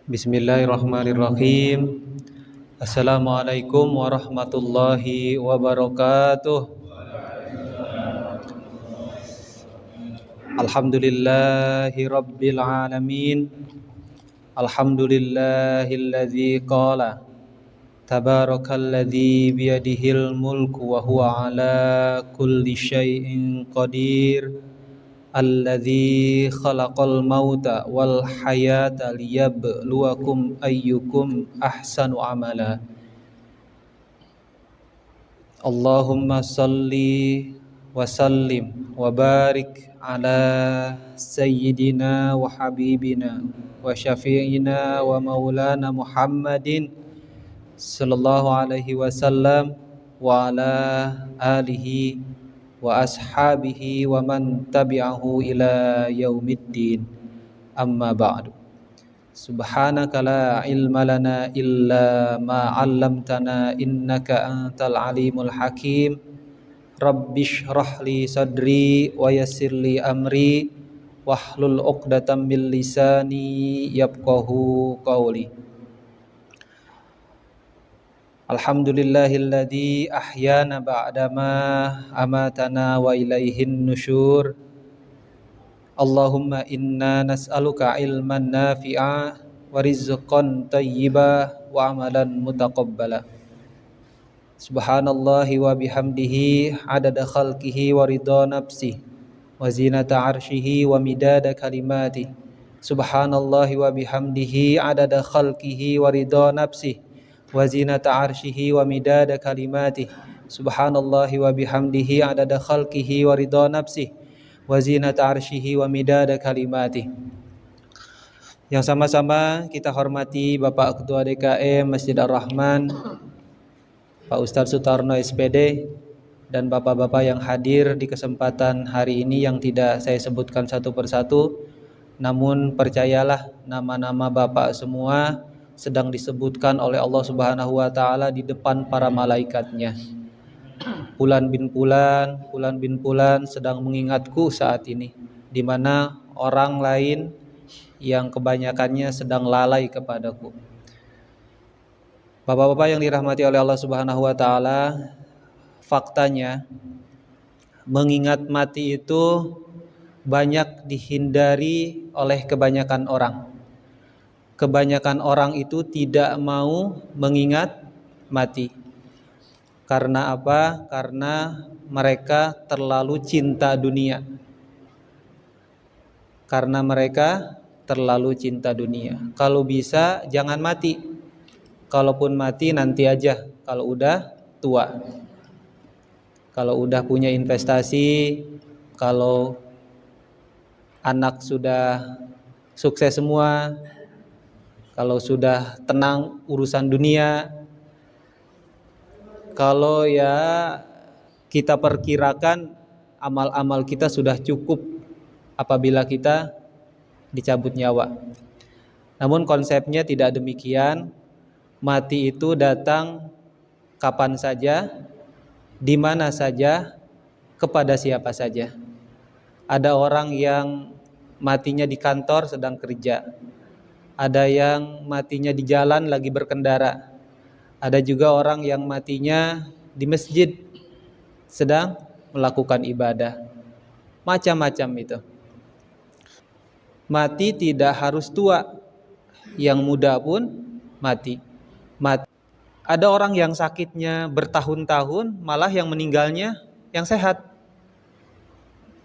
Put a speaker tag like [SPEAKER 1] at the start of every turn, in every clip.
[SPEAKER 1] Bismillahirrahmanirrahim. Assalamualaikum warahmatullahi wabarakatuh. Alhamdulillahi rabbil alamin. Alhamdulillahilladzi qala tabarakalladzi biyadihil mulku wa huwa ala kulli syai'in qadir. Alladzi khalaqal mauta wal hayata liyabluwakum ayyukum ahsanu amala. Allahumma salli wa sallim wa barik ala sayyidina wa habibina wa syafi'ina wa maulana Muhammadin sallallahu alaihi wasallam wa ala alihi wa ashabihi wa man tabi'ahu ila yaumiddin. Amma ba'du. Subhanaka la ilma lana illa ma 'allamtana innaka antal alimul hakim. Rabbishrah li sadri wa yassir li amri wahlul 'uqdatam min lisani yafqahu qawli. Alhamdulillahilladzi ahyana ba'dama amatana wa ilaihin nusyur. Allahumma inna nas'aluka ilman nafi'a wa rizqan tayyiba wa amalan mutaqabbala. Subhanallahi wa bihamdihi adada khalqihi wa ridha nafsihi wa zinata arshihi wa midada kalimati. Subhanallahi wa bihamdihi adada khalqihi wa ridha nafsihi wa zinata arshihi wa midada kalimati. Subhanallahi wa bihamdihi adada khalqihi wa ridha nafsihi wa zinata arshihi wa midada kalimati. Yang sama-sama kita hormati Bapak Ketua DKM Masjid Ar-Rahman, Pak Ustadz Sutarno SPD, dan bapak-bapak yang hadir di kesempatan hari ini yang tidak saya sebutkan satu persatu. Namun percayalah, nama-nama bapak semua sedang disebutkan oleh Allah Subhanahu wa taala di depan para malaikatnya. Fulan bin Fulan sedang mengingatku saat ini, di mana orang lain yang kebanyakannya sedang lalai kepadaku. Bapak-bapak yang dirahmati oleh Allah Subhanahu wa taala, faktanya mengingat mati itu banyak dihindari oleh kebanyakan orang. Kebanyakan orang itu tidak mau mengingat mati. Karena apa? Karena mereka terlalu cinta dunia. Karena mereka terlalu cinta dunia. Kalau bisa jangan mati. Kalaupun mati nanti aja, kalau udah tua. Kalau udah punya investasi, kalau anak sudah sukses semua, kalau sudah tenang urusan dunia, kalau ya kita perkirakan amal-amal kita sudah cukup apabila kita dicabut nyawa. Namun konsepnya tidak demikian. Mati itu datang kapan saja, di mana saja, kepada siapa saja. Ada orang yang matinya di kantor sedang kerja. Ada yang matinya di jalan lagi berkendara. Ada juga orang yang matinya di masjid sedang melakukan ibadah. Macam-macam itu. Mati tidak harus tua. Yang muda pun mati. Ada orang yang sakitnya bertahun-tahun, malah yang meninggalnya yang sehat.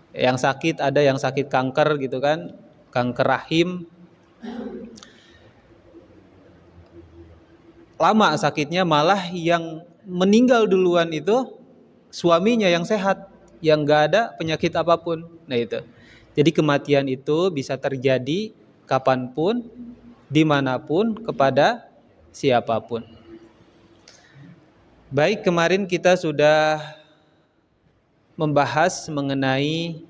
[SPEAKER 1] Yang sakit, ada yang sakit kanker gitu kan, kanker rahim. Lama sakitnya, malah yang meninggal duluan itu suaminya yang sehat, yang gak ada penyakit apapun. Nah itu. Jadi kematian itu bisa terjadi kapanpun, dimanapun, kepada siapapun. Baik, kemarin kita sudah membahas mengenai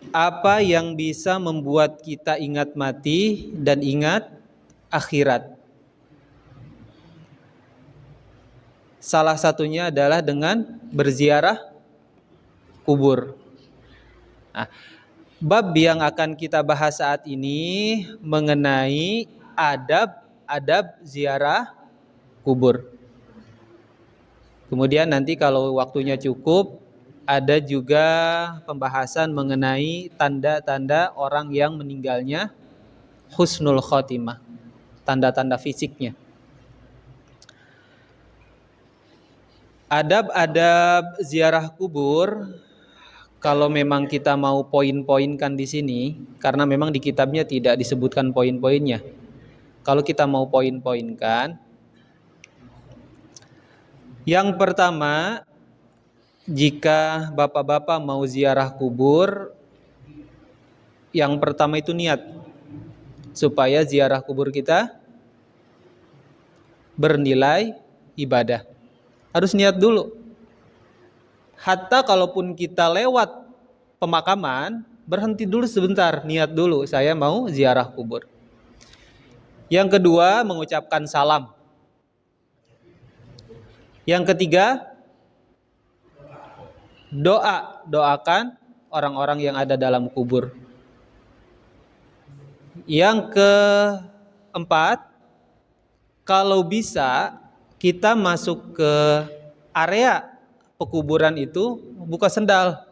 [SPEAKER 1] apa yang bisa membuat kita ingat mati dan ingat akhirat. Salah satunya adalah dengan berziarah kubur. Nah, Bab yang akan kita bahas saat ini mengenai adab ziarah kubur. Kemudian nanti kalau waktunya cukup, ada juga pembahasan mengenai tanda-tanda orang yang meninggalnya husnul khotimah, tanda-tanda fisiknya. Adab-adab ziarah kubur, kalau memang kita mau poin-poinkan di sini, karena memang di kitabnya tidak disebutkan poin-poinnya. Kalau kita mau poin-poinkan, yang pertama, jika bapak-bapak mau ziarah kubur, yang pertama itu niat, supaya ziarah kubur kita bernilai ibadah. Harus niat dulu. Hatta kalaupun kita lewat pemakaman, berhenti dulu sebentar, niat dulu, saya mau ziarah kubur. Yang kedua, mengucapkan salam. Yang ketiga, doakan orang-orang yang ada dalam kubur. Yang keempat, kalau bisa kita masuk ke area pekuburan itu buka sendal.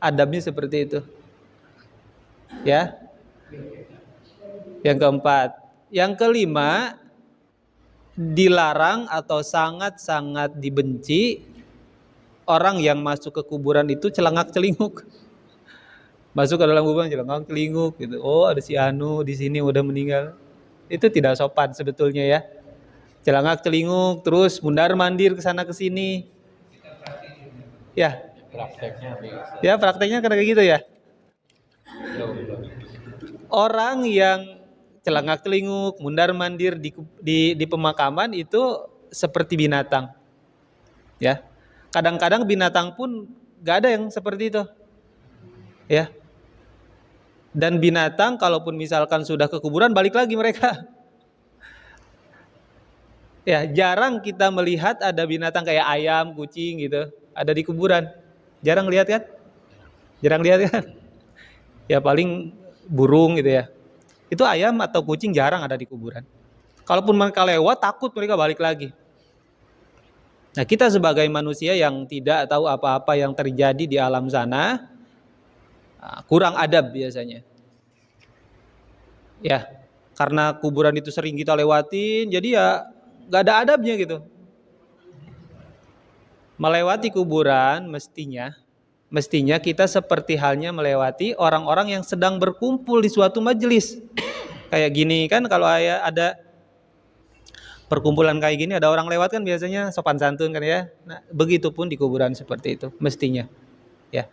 [SPEAKER 1] Adabnya seperti itu. Ya. Yang keempat. Yang kelima, dilarang atau sangat-sangat dibenci orang yang masuk ke kuburan itu celengak-celinguk. Masuk ke dalam kuburan celengak-celinguk gitu. Oh, ada si Anu di sini udah meninggal. Itu tidak sopan sebetulnya ya. Celengak-celinguk terus mundar-mandir ke sana ke sini. Ya. Prakteknya kayak gitu ya. Orang yang celengak-celinguk, mundar-mandir di pemakaman itu seperti binatang. Ya. Kadang-kadang binatang pun gak ada yang seperti itu. Ya. Dan binatang kalaupun misalkan sudah ke kuburan balik lagi mereka. Ya, jarang kita melihat ada binatang kayak ayam, kucing gitu ada di kuburan. Jarang lihat kan? Ya paling burung gitu ya. Itu ayam atau kucing jarang ada di kuburan. Kalaupun mereka lewat, takut mereka balik lagi. Nah, kita sebagai manusia yang tidak tahu apa-apa yang terjadi di alam sana, kurang adab biasanya. Ya, karena kuburan itu sering kita lewatin, jadi ya gak ada adabnya gitu. Melewati kuburan mestinya kita seperti halnya melewati orang-orang yang sedang berkumpul di suatu majelis. Kayak gini kan, kalau ada perkumpulan kayak gini, ada orang lewat kan biasanya sopan santun kan ya. Nah, begitupun di kuburan seperti itu mestinya. Ya.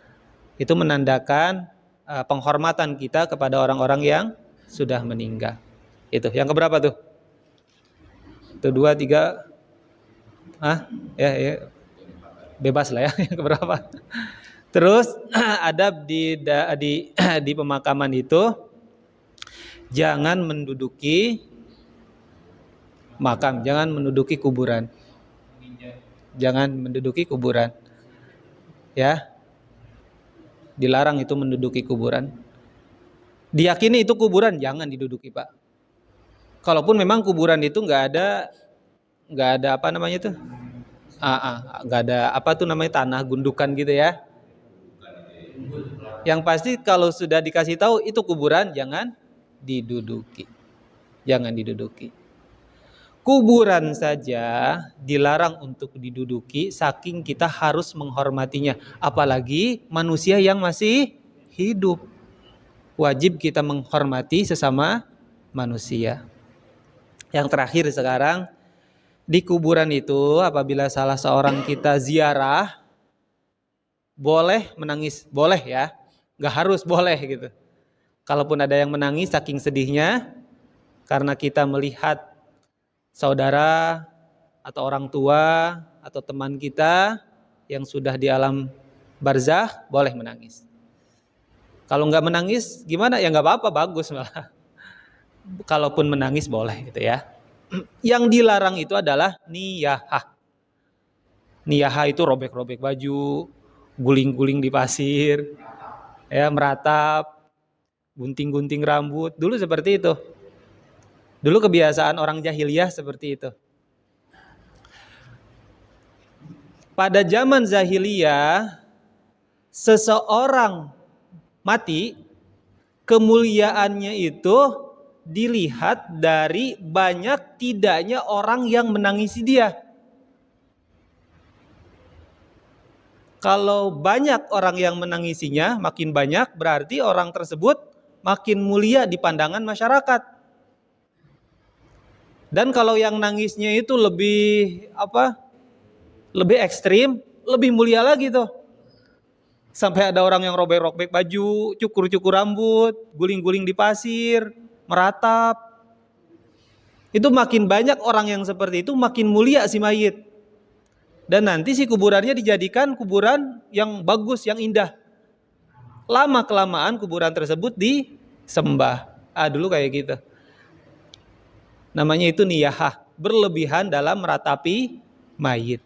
[SPEAKER 1] Itu menandakan penghormatan kita kepada orang-orang yang sudah meninggal. Itu. Yang keberapa tuh? Itu 2, 3. Ya. Bebas lah ya. Yang keberapa? Terus adab di pemakaman itu jangan menduduki makam, jangan menduduki kuburan. Jangan menduduki kuburan. Ya. Dilarang itu menduduki kuburan. Diyakini itu kuburan, jangan diduduki, Pak. Kalaupun memang kuburan itu enggak ada apa namanya tuh? Enggak ada apa tuh namanya, tanah gundukan gitu ya. Yang pasti kalau sudah dikasih tahu itu kuburan, jangan diduduki. Jangan diduduki. Kuburan saja dilarang untuk diduduki, saking kita harus menghormatinya. Apalagi manusia yang masih hidup. Wajib kita menghormati sesama manusia. Yang terakhir sekarang, di kuburan itu apabila salah seorang kita ziarah, boleh menangis, boleh ya. Gak harus, boleh gitu. Kalaupun ada yang menangis saking sedihnya, karena kita melihat saudara atau orang tua atau teman kita yang sudah di alam barzakh, boleh menangis. Kalau nggak menangis gimana? Ya nggak apa-apa, bagus malah. Kalaupun menangis boleh gitu ya. Yang dilarang itu adalah niyahah. Niyahah itu robek-robek baju, guling-guling di pasir, ya, meratap, gunting-gunting rambut. Dulu seperti itu. Dulu kebiasaan orang jahiliyah seperti itu. Pada zaman jahiliyah, seseorang mati, kemuliaannya itu dilihat dari banyak tidaknya orang yang menangisi dia. Kalau banyak orang yang menangisinya, makin banyak, berarti orang tersebut makin mulia di pandangan masyarakat. Dan kalau yang nangisnya itu lebih lebih ekstrim, lebih mulia lagi tuh. Sampai ada orang yang robek-robek baju, cukur-cukur rambut, guling-guling di pasir, meratap. Itu makin banyak orang yang seperti itu, makin mulia si mayit. Dan nanti si kuburannya dijadikan kuburan yang bagus, yang indah. Lama-kelamaan kuburan tersebut disembah. Dulu kayak gitu. Namanya itu niyahah, berlebihan dalam meratapi mayit.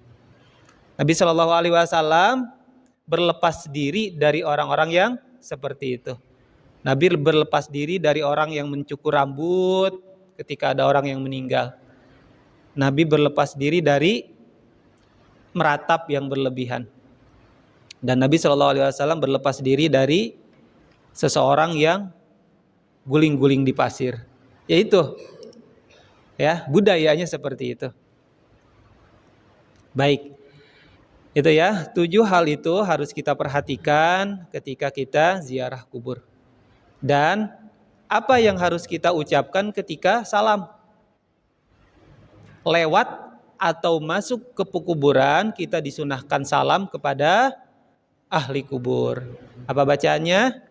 [SPEAKER 1] Nabi SAW berlepas diri dari orang-orang yang seperti itu. Nabi berlepas diri dari orang yang mencukur rambut ketika ada orang yang meninggal. Nabi berlepas diri dari meratap yang berlebihan. Dan Nabi SAW berlepas diri dari seseorang yang guling-guling di pasir. Yaitu, ya, budayanya seperti itu. Baik. Itu ya, 7 hal itu harus kita perhatikan ketika kita ziarah kubur. Dan apa yang harus kita ucapkan ketika salam? Lewat atau masuk ke kuburan, kita disunahkan salam kepada ahli kubur. Apa bacaannya?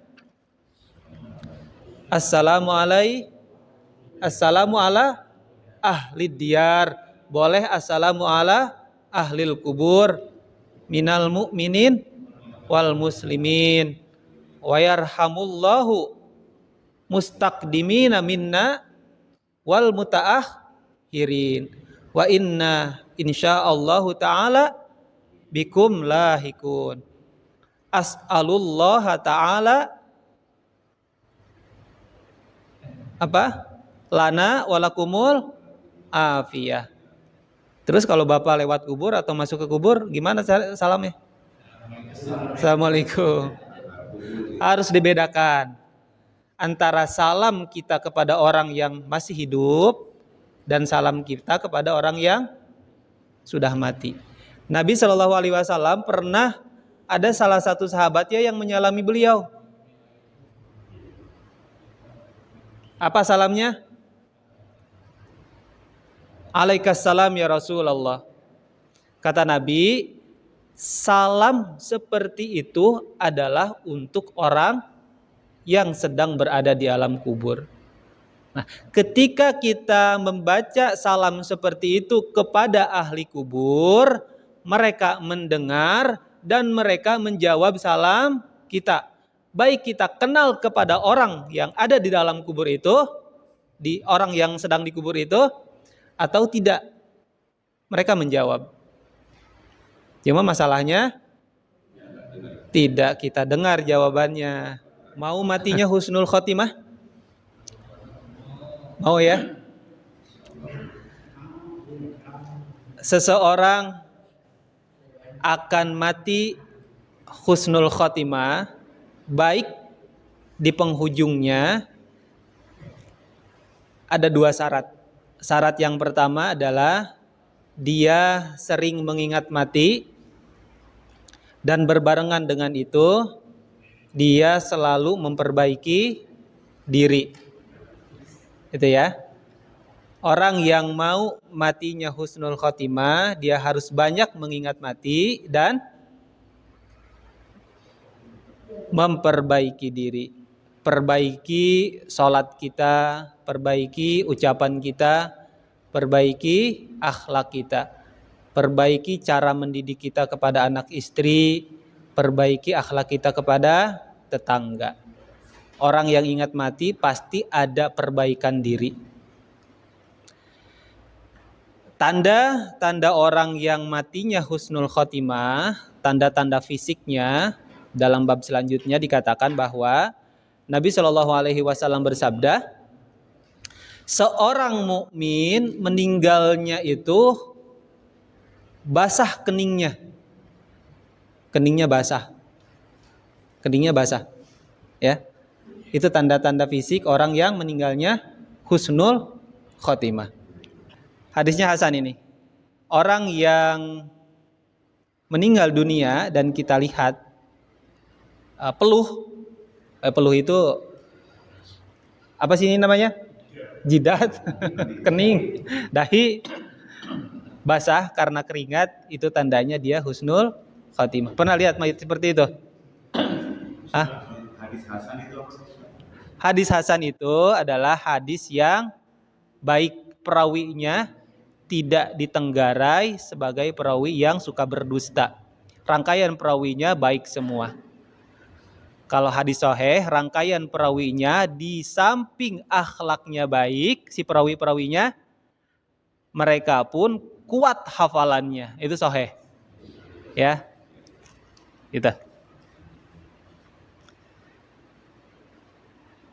[SPEAKER 1] Assalamu ala ahli diyar. Boleh assalamu ala ahlil kubur minal mu'minin wal muslimin wa yarhamullahu mustaqdimina minna wal mutaakhirin wa inna insyaallahu ta'ala bikum lahikun. As'alullaha ta'ala lana walakumul afiyah. Terus kalau Bapak lewat kubur atau masuk ke kubur, gimana salamnya? Assalamualaikum. Harus dibedakan antara salam kita kepada orang yang masih hidup dan salam kita kepada orang yang sudah mati. Nabi SAW pernah ada salah satu sahabatnya yang menyalami beliau. Apa salamnya? Alaikassalam ya Rasulullah. Kata Nabi, salam seperti itu adalah untuk orang yang sedang berada di alam kubur. Nah, ketika kita membaca salam seperti itu kepada ahli kubur, mereka mendengar dan mereka menjawab salam kita. Baik kita kenal kepada orang yang ada di dalam kubur itu, di orang yang sedang dikubur itu, atau tidak, mereka menjawab. Cuma masalahnya tidak kita dengar jawabannya. Mau matinya husnul khotimah? Mau ya? Seseorang akan mati husnul khotimah baik di penghujungnya ada 2 syarat. Syarat yang pertama adalah dia sering mengingat mati dan berbarengan dengan itu dia selalu memperbaiki diri. Itu ya. Orang yang mau matinya husnul khotimah, dia harus banyak mengingat mati dan memperbaiki diri. Perbaiki sholat kita, perbaiki ucapan kita, perbaiki akhlak kita, perbaiki cara mendidik kita kepada anak istri, perbaiki akhlak kita kepada tetangga. Orang yang ingat mati pasti ada perbaikan diri. Tanda orang yang matinya husnul khotimah tanda-tanda fisiknya, dalam bab selanjutnya dikatakan bahwa Nabi Shallallahu Alaihi Wasallam bersabda, seorang mukmin meninggalnya itu basah keningnya, keningnya basah, ya. Itu tanda-tanda fisik orang yang meninggalnya husnul khotimah. Hadisnya hasan ini. Orang yang meninggal dunia dan kita lihat peluh itu apa sih ini namanya? Jidat, kening, dahi basah karena keringat, itu tandanya dia husnul khotimah. Pernah lihat mayat seperti itu? Hah? Hadis hasan itu adalah hadis yang baik perawinya tidak ditenggarai sebagai perawi yang suka berdusta. Rangkaian perawinya baik semua. Kalau hadis sahih, rangkaian perawinya di samping akhlaknya baik, si perawi-perawinya, mereka pun kuat hafalannya. Itu sahih. Ya. Itu.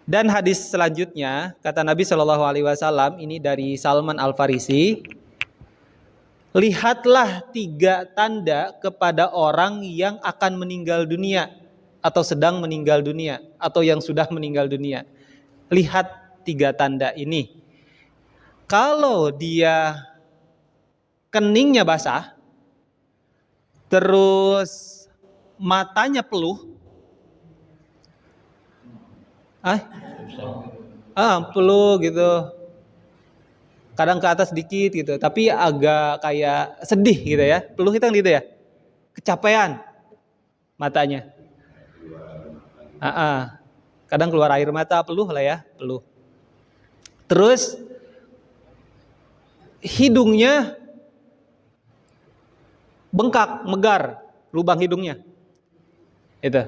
[SPEAKER 1] Dan hadis selanjutnya, kata Nabi Shallallahu Alaihi Wasallam, ini dari Salman Al Farisi, lihatlah 3 tanda kepada orang yang akan meninggal dunia, atau sedang meninggal dunia, atau yang sudah meninggal dunia. Lihat 3 tanda ini. Kalau dia keningnya basah, terus matanya peluh, peluh gitu, kadang ke atas dikit gitu, tapi agak kayak sedih gitu ya. Peluh itu kan gitu ya, kecapean matanya. Kadang keluar air mata, peluh lah ya, peluh. Terus hidungnya bengkak, megar, lubang hidungnya. Itu.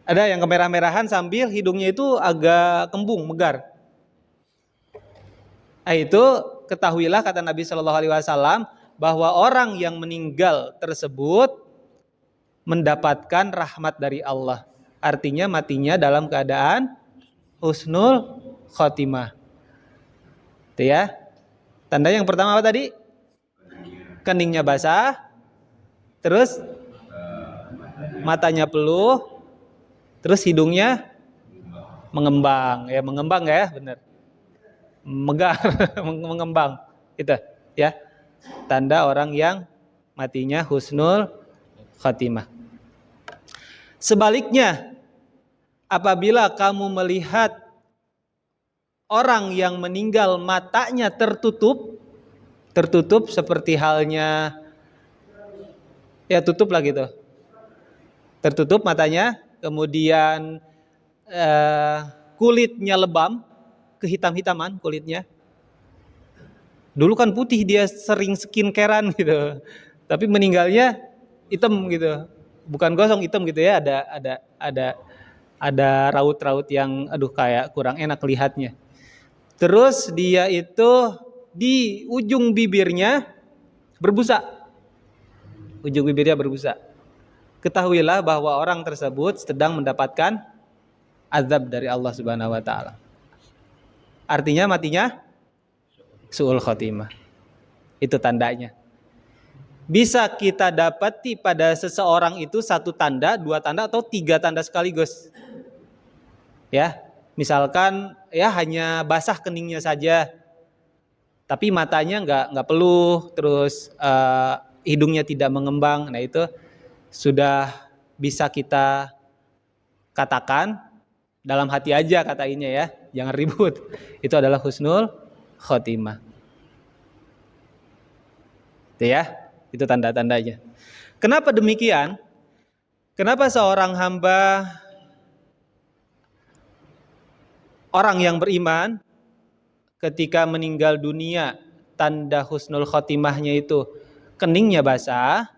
[SPEAKER 1] Ada yang kemerah-merahan sambil hidungnya itu agak kembung, megar. Itu ketahuilah, kata Nabi Shallallahu Alaihi Wasallam, bahwa orang yang meninggal tersebut mendapatkan rahmat dari Allah. Artinya matinya dalam keadaan husnul khotimah. Itu ya. Tanda yang pertama apa tadi? Keningnya basah. Terus matanya peluh. Terus hidungnya mengembang, benar. Megar, mengembang. Itu ya. Tanda orang yang matinya husnul khatimah. Sebaliknya, apabila kamu melihat orang yang meninggal matanya tertutup seperti halnya tutup lah gitu. Tertutup matanya, kemudian kulitnya lebam, kehitam-hitaman kulitnya. Dulu kan putih, dia sering skincarean gitu. Tapi meninggalnya hitam gitu. Bukan gosong, hitam gitu ya, ada raut-raut yang kayak kurang enak lihatnya. Terus dia itu di ujung bibirnya berbusa. Ketahuilah bahwa orang tersebut sedang mendapatkan azab dari Allah Subhanahu wa taala. Artinya matinya su'ul khotimah. Itu tandanya. Bisa kita dapati pada seseorang itu 1 tanda, 2 tanda, atau 3 tanda sekaligus. Ya, misalkan hanya basah keningnya saja, tapi matanya nggak peluh, terus hidungnya tidak mengembang. Nah itu sudah bisa kita katakan dalam hati aja katainnya ya, jangan ribut. Itu adalah husnul khotimah. Itu ya, itu tanda-tandanya. Kenapa demikian? Kenapa seorang hamba, orang yang beriman, ketika meninggal dunia, tanda husnul khotimahnya itu keningnya basah?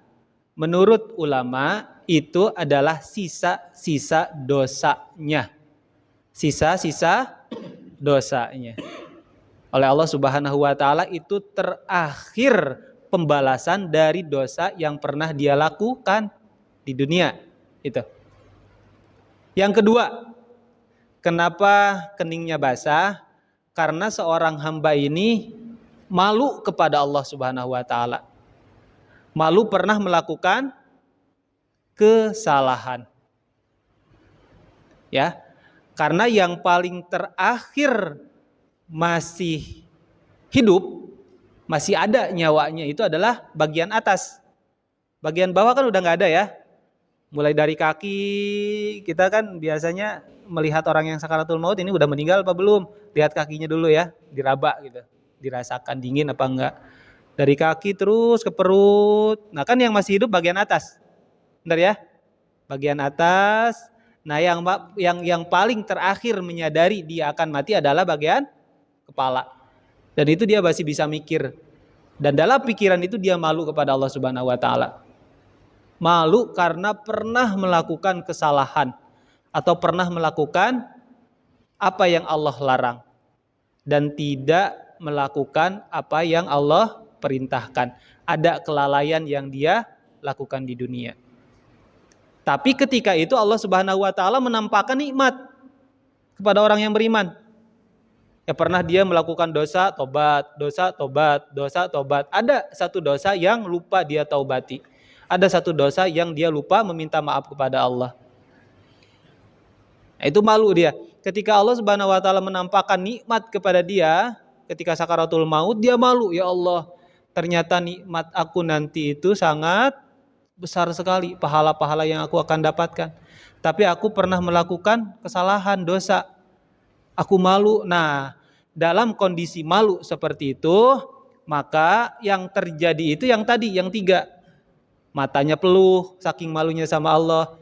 [SPEAKER 1] Menurut ulama itu adalah sisa-sisa dosanya. Sisa-sisa dosanya. Oleh Allah Subhanahu wa taala itu terakhir pembalasan dari dosa yang pernah dia lakukan di dunia. Itu. Yang kedua, kenapa keningnya basah? Karena seorang hamba ini malu kepada Allah Subhanahu wa taala. Malu pernah melakukan kesalahan. Ya. Karena yang paling terakhir masih hidup, masih ada nyawanya itu adalah bagian atas. Bagian bawah kan udah nggak ada ya. Mulai dari kaki, kita kan biasanya melihat orang yang sakaratul maut ini udah meninggal apa belum. Lihat kakinya dulu ya, diraba gitu. Dirasakan dingin apa enggak. Dari kaki terus ke perut. Nah kan yang masih hidup bagian atas. Benar ya? Bagian atas. Nah yang paling terakhir menyadari dia akan mati adalah bagian kepala. Dan itu dia masih bisa mikir. Dan dalam pikiran itu dia malu kepada Allah Subhanahu wa taala. Malu karena pernah melakukan kesalahan atau pernah melakukan apa yang Allah larang dan tidak melakukan apa yang Allah perintahkan. Ada kelalaian yang dia lakukan di dunia. Tapi ketika itu Allah Subhanahu wa taala menampakkan nikmat kepada orang yang beriman. Ya pernah dia melakukan dosa, tobat, dosa, tobat, dosa, tobat. Ada satu dosa yang lupa dia taubati. Ada satu dosa yang dia lupa meminta maaf kepada Allah. Nah, itu malu dia. Ketika Allah Subhanahu wa taala menampakkan nikmat kepada dia ketika sakaratul maut, dia malu, ya Allah, ternyata nikmat aku nanti itu sangat besar sekali pahala-pahala yang aku akan dapatkan. Tapi aku pernah melakukan kesalahan, dosa. Aku malu. Nah, dalam kondisi malu seperti itu, maka yang terjadi itu yang tadi, yang tiga. Matanya peluh, saking malunya sama Allah.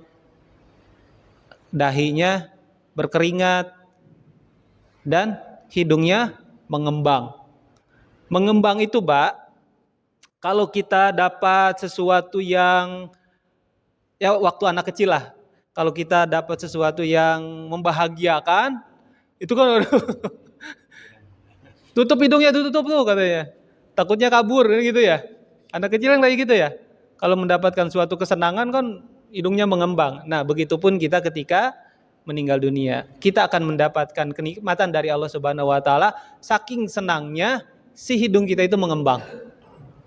[SPEAKER 1] Dahinya berkeringat. Dan hidungnya mengembang. Mengembang itu, Mbak, kalau kita dapat sesuatu yang, ya waktu anak kecil lah, kalau kita dapat sesuatu yang membahagiakan, itu kan tutup hidungnya, tutup tuh katanya. Takutnya kabur gitu ya. Anak kecil yang kayak gitu ya. Kalau mendapatkan suatu kesenangan kan hidungnya mengembang. Nah, begitupun kita ketika meninggal dunia. Kita akan mendapatkan kenikmatan dari Allah Subhanahu wa taala, saking senangnya si hidung kita itu mengembang.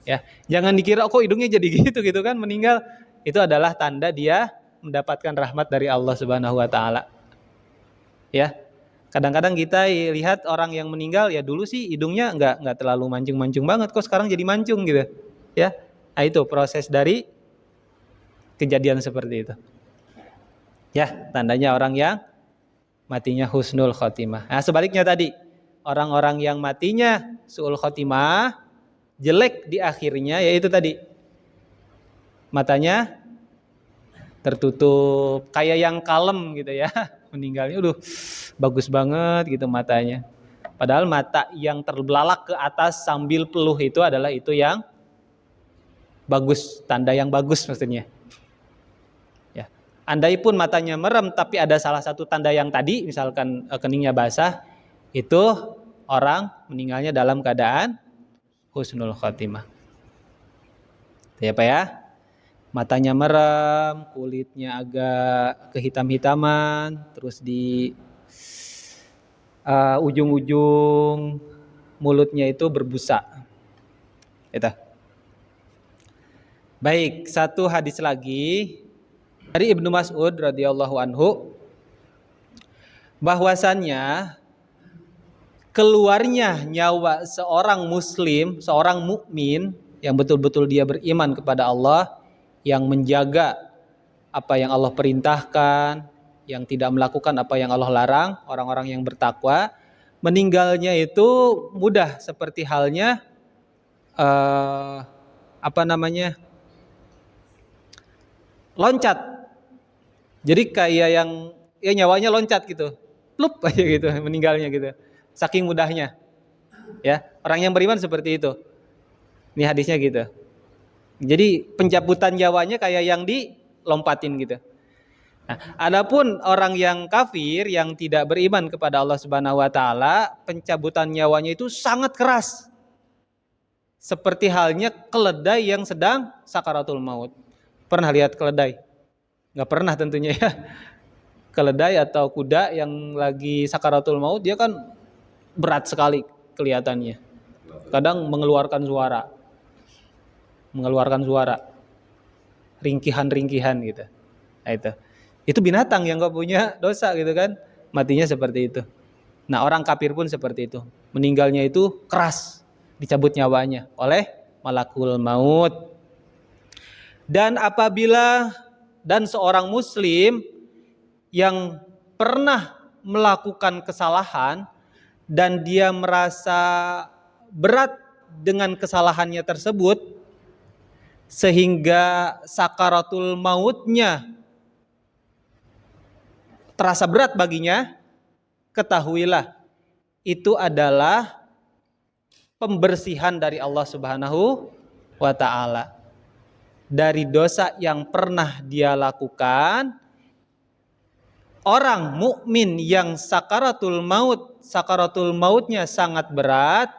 [SPEAKER 1] Ya, jangan dikira kok hidungnya jadi gitu kan meninggal. Itu adalah tanda dia mendapatkan rahmat dari Allah Subhanahu wa taala. Ya. Kadang-kadang kita lihat orang yang meninggal, ya dulu sih hidungnya enggak terlalu mancung-mancung banget, kok sekarang jadi mancung gitu. Ya. Nah, itu proses dari kejadian seperti itu. Ya, tandanya orang yang matinya husnul khotimah. Nah, sebaliknya tadi, orang-orang yang matinya su'ul khotimah, jelek di akhirnya, yaitu tadi matanya tertutup, kayak yang kalem gitu ya, meninggalnya bagus banget gitu matanya. Padahal mata yang terbelalak ke atas sambil peluh itu adalah itu yang bagus, tanda yang bagus maksudnya. Ya, andai pun matanya merem tapi ada salah satu tanda yang tadi, misalkan keningnya basah, itu orang meninggalnya dalam keadaan husnul khotimah. Ya Pak ya, matanya merem, kulitnya agak kehitam-hitaman, terus di ujung-ujung mulutnya itu berbusa. Itu. Baik, satu hadis lagi dari Ibnu Mas'ud radhiyallahu anhu, bahwasannya keluarnya nyawa seorang muslim, seorang mukmin yang betul-betul dia beriman kepada Allah, yang menjaga apa yang Allah perintahkan, yang tidak melakukan apa yang Allah larang, orang-orang yang bertakwa, meninggalnya itu mudah seperti halnya loncat. Jadi kayak yang ya nyawanya loncat gitu, plup aja gitu meninggalnya gitu, saking mudahnya. Ya, orang yang beriman seperti itu. Ini hadisnya gitu. Jadi pencabutan nyawanya kayak yang dilompatin gitu. Nah, adapun orang yang kafir yang tidak beriman kepada Allah Subhanahu wa taala, pencabutan nyawanya itu sangat keras. seperti halnya keledai yang sedang sakaratul maut. Pernah lihat keledai? Nggak pernah tentunya ya. Keledai atau kuda yang lagi sakaratul maut, dia kan berat sekali kelihatannya. Kadang mengeluarkan suara, ringkihan gitu. Nah, itu binatang yang gak punya dosa gitu kan, matinya seperti itu. Nah, orang kafir pun seperti itu, meninggalnya itu keras, dicabut nyawanya oleh malakul maut. Dan seorang muslim yang pernah melakukan kesalahan dan dia merasa berat dengan kesalahannya tersebut sehingga sakaratul mautnya terasa berat baginya, ketahuilah itu adalah pembersihan dari Allah Subhanahu wa ta'ala dari dosa yang pernah dia lakukan. Orang mukmin yang sakaratul mautnya sangat berat,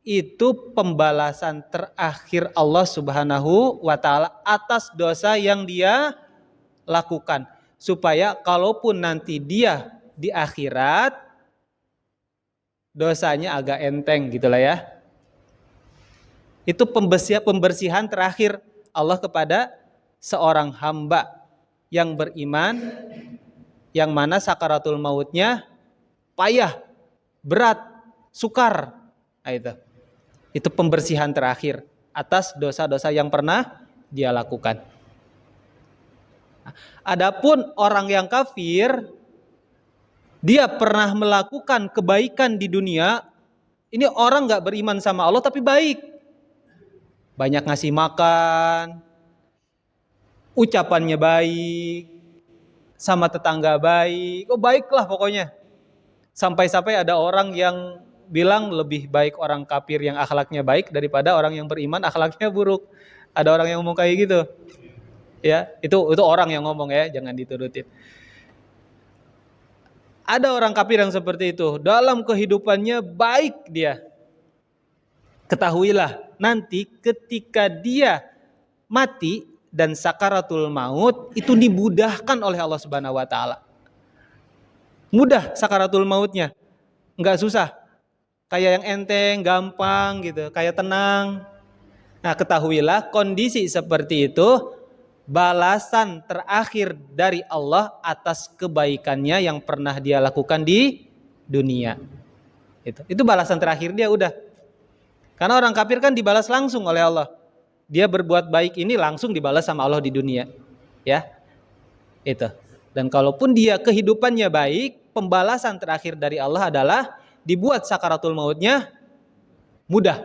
[SPEAKER 1] itu pembalasan terakhir Allah Subhanahu wa ta'ala atas dosa yang dia lakukan, supaya kalaupun nanti dia di akhirat dosanya agak enteng gitulah ya. Itu pembersihan terakhir Allah kepada seorang hamba yang beriman, yang mana sakaratul mautnya payah, berat, sukar. Nah, itu pembersihan terakhir atas dosa-dosa yang pernah dia lakukan. Adapun orang yang kafir, dia pernah melakukan kebaikan di dunia. Ini orang gak beriman sama Allah tapi baik, banyak ngasih makan, ucapannya baik, sama tetangga baik, baiklah pokoknya. Sampai-sampai ada orang yang bilang lebih baik orang kafir yang akhlaknya baik daripada orang yang beriman akhlaknya buruk. Ada orang yang ngomong kayak gitu. Ya, itu orang yang ngomong ya, jangan diturutin. Ada orang kafir yang seperti itu, dalam kehidupannya baik dia. Ketahuilah nanti ketika dia mati dan sakaratul maut itu dimudahkan oleh Allah Subhanahu wa ta'ala. Mudah sakaratul mautnya, enggak susah. Kayak yang enteng, gampang gitu, kayak tenang. Nah, ketahuilah kondisi seperti itu balasan terakhir dari Allah atas kebaikannya yang pernah dia lakukan di dunia. Itu balasan terakhir dia udah. Karena orang kafir kan dibalas langsung oleh Allah. Dia berbuat baik ini langsung dibalas sama Allah di dunia. Ya. Dan kalaupun dia kehidupannya baik, pembalasan terakhir dari Allah adalah dibuat sakaratul mautnya mudah.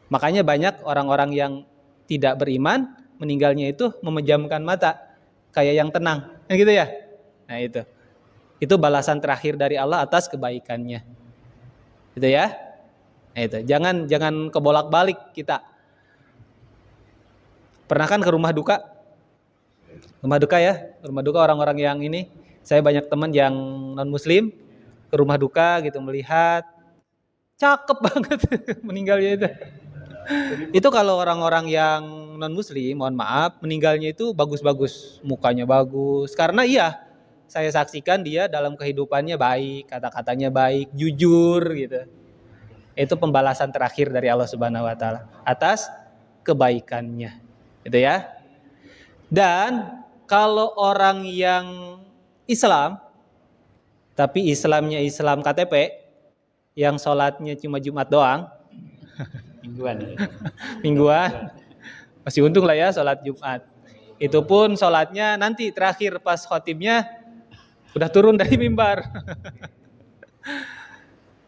[SPEAKER 1] Makanya banyak orang-orang yang tidak beriman meninggalnya itu memejamkan mata, kayak yang tenang, gitu ya. Nah, itu balasan terakhir dari Allah atas kebaikannya. Gitu ya. Nah, jangan kebolak-balik kita. Pernah kan ke rumah duka? Rumah duka ya, rumah duka orang-orang yang ini. Saya banyak teman yang non muslim ke rumah duka gitu melihat, cakep banget meninggalnya itu. Itu kalau orang-orang yang non muslim, mohon maaf, meninggalnya itu bagus-bagus, mukanya bagus. Karena saya saksikan dia dalam kehidupannya baik, kata-katanya baik, jujur gitu. Itu pembalasan terakhir dari Allah Subhanahu wa ta'ala atas kebaikannya. Gitu ya. Dan kalau orang yang Islam, tapi Islamnya Islam KTP, yang sholatnya cuma Jumat doang, mingguan, masih untung lah ya sholat Jumat. Itu pun sholatnya nanti terakhir pas khotibnya udah turun dari mimbar.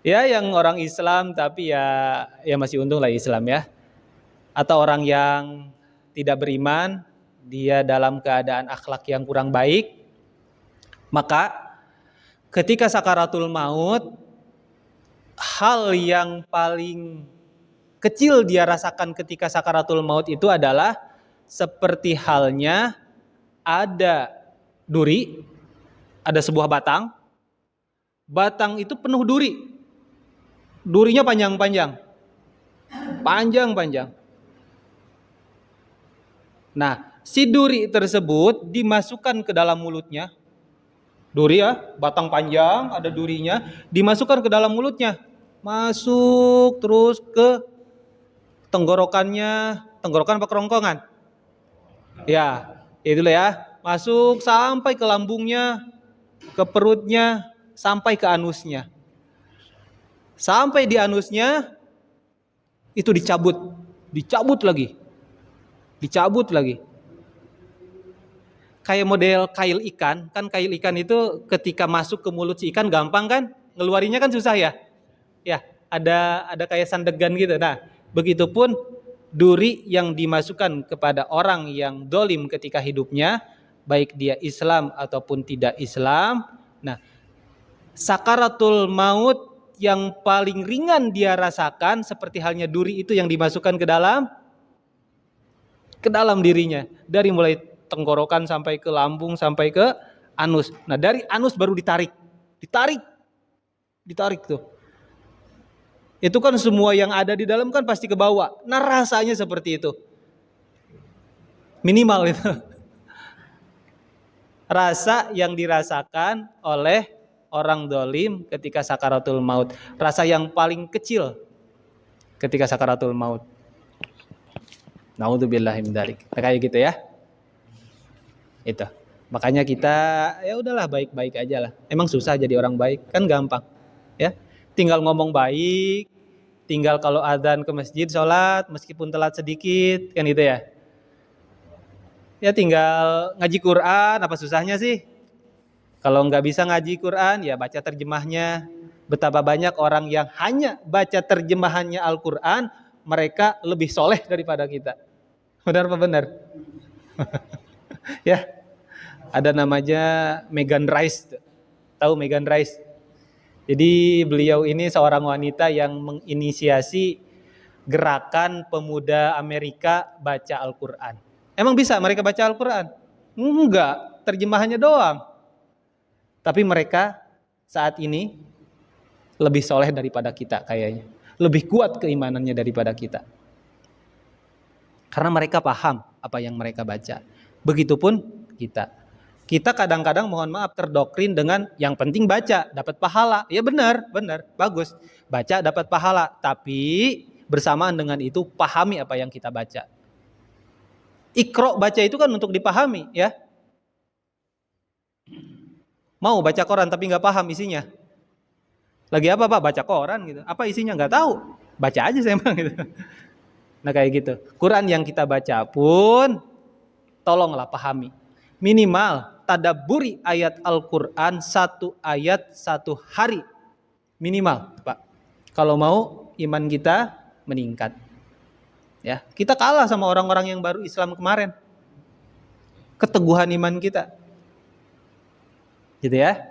[SPEAKER 1] Ya, yang orang Islam tapi ya masih untung lah Islam ya. Atau orang yang tidak beriman, dia dalam keadaan akhlak yang kurang baik, maka ketika sakaratul maut, hal yang paling kecil dia rasakan ketika sakaratul maut itu adalah seperti halnya ada duri, ada sebuah batang itu penuh duri, durinya panjang-panjang. Panjang-panjang. Nah, si duri tersebut dimasukkan ke dalam mulutnya. Duri ya, batang panjang, ada durinya, dimasukkan ke dalam mulutnya. Masuk terus ke tenggorokannya, tenggorokan apa kerongkongan? Ya, itulah ya. Masuk sampai ke lambungnya, ke perutnya, sampai ke anusnya. Sampai di anusnya, itu dicabut. Dicabut lagi. Dicabut lagi. Kayak model kail ikan, kan kail ikan itu ketika masuk ke mulut si ikan gampang kan, ngeluarinya kan susah ya. Ya, ada kayak sandegan gitu. Nah, begitupun duri yang dimasukkan kepada orang yang dolim ketika hidupnya, baik dia Islam ataupun tidak Islam. Nah, sakaratul maut yang paling ringan dia rasakan seperti halnya duri itu yang dimasukkan ke dalam dirinya, dari mulai tenggorokan sampai ke lambung sampai ke anus. Nah, dari anus baru ditarik. Ditarik tuh. Itu kan semua yang ada di dalam kan pasti ke bawah. Nah, rasanya seperti itu. Minimal itu. Rasa yang dirasakan oleh orang dolim ketika sakaratul maut. Rasa yang paling kecil ketika sakaratul maut. Naudzubillahi min dzalik. Kayak gitu ya. Itu. Makanya kita ya udahlah baik-baik aja lah. Emang susah jadi orang baik? Kan gampang. Ya. Tinggal ngomong baik, tinggal kalau adzan ke masjid sholat meskipun telat sedikit, kan gitu ya. Ya tinggal ngaji Quran, apa susahnya sih? Kalau nggak bisa ngaji Quran, ya baca terjemahnya. Betapa banyak orang yang hanya baca terjemahannya Al-Quran, mereka lebih soleh daripada kita. Benar apa benar? Ya, ada namanya Megan Rice. Tahu Megan Rice? Jadi beliau ini seorang wanita yang menginisiasi gerakan pemuda Amerika baca Al-Quran. Emang bisa mereka baca Al-Quran? Enggak, terjemahannya doang. Tapi mereka saat ini lebih soleh daripada kita kayaknya. Lebih kuat keimanannya daripada kita. Karena mereka paham apa yang mereka baca. Begitupun kita. Kita kadang-kadang mohon maaf terdoktrin dengan yang penting baca, dapat pahala. Ya benar, bagus. Baca dapat pahala, tapi bersamaan dengan itu pahami apa yang kita baca. Iqra baca itu kan untuk dipahami, ya. Mau baca koran tapi nggak paham isinya. Lagi apa Pak? Baca koran gitu. Apa isinya nggak tahu. Baca aja saya emang gitu. Nah kayak gitu. Quran yang kita baca pun tolonglah pahami. Minimal tadabburi ayat Al-Quran 1 ayat 1 hari. Minimal Pak. Kalau mau iman kita meningkat. Ya, kita kalah sama orang-orang yang baru Islam kemarin. Keteguhan iman kita. Gitu ya.